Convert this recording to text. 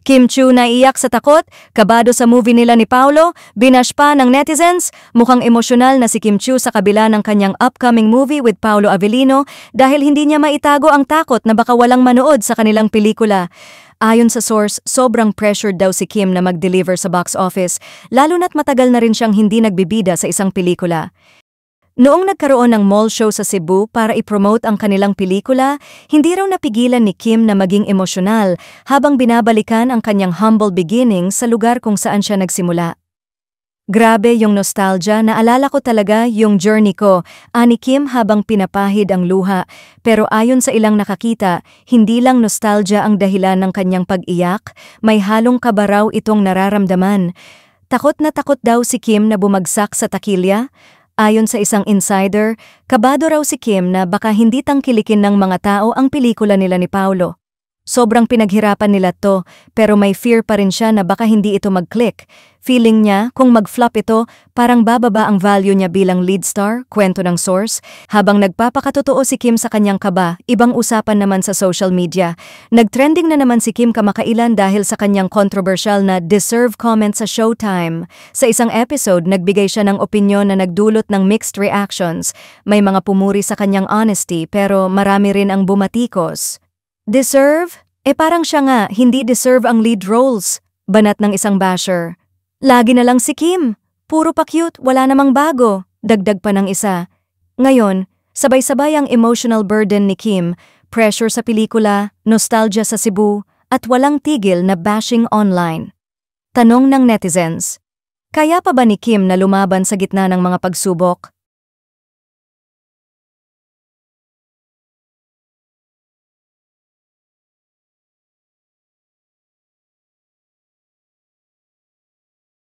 Kim Chiu naiyak sa takot, kabado sa movie nila ni Paolo, binash pa ng netizens, mukhang emosyonal na si Kim Chiu sa kabila ng kanyang upcoming movie with Paolo Avellino dahil hindi niya maitago ang takot na baka walang manood sa kanilang pelikula. Ayon sa source, sobrang pressured daw si Kim na mag-deliver sa box office, lalo na't matagal na rin siyang hindi nagbibida sa isang pelikula. Noong nagkaroon ng mall show sa Cebu para i-promote ang kanilang pelikula, hindi raw napigilan ni Kim na maging emosyonal habang binabalikan ang kanyang humble beginnings sa lugar kung saan siya nagsimula. Grabe yung nostalgia, naalala ko talaga yung journey ko, ani Kim habang pinapahid ang luha. Pero ayon sa ilang nakakita, hindi lang nostalgia ang dahilan ng kanyang pag-iyak, may halong kaba raw itong nararamdaman. Takot na takot daw si Kim na bumagsak sa takilya. Ayon sa isang insider, kabado raw si Kim na baka hindi tangkilikin ng mga tao ang pelikula nila ni Paolo. Sobrang pinaghirapan nila to, pero may fear pa rin siya na baka hindi ito mag-click. Feeling niya, kung mag-flop ito, parang bababa ang value niya bilang lead star, kwento ng source. Habang nagpapakatotoo si Kim sa kanyang kaba, ibang usapan naman sa social media. Nag-trending na naman si Kim kamakailan dahil sa kanyang controversial na deserve comment sa Showtime. Sa isang episode, nagbigay siya ng opinyon na nagdulot ng mixed reactions. May mga pumuri sa kanyang honesty, pero marami rin ang bumatikos. Deserve? Parang siya nga, hindi deserve ang lead roles. Banat ng isang basher. Lagi na lang si Kim. Puro pa cute, wala namang bago. Dagdag pa ng isa. Ngayon, sabay-sabay ang emotional burden ni Kim, pressure sa pelikula, nostalgia sa Cebu, at walang tigil na bashing online. Tanong ng netizens. Kaya pa ba ni Kim na lumaban sa gitna ng mga pagsubok?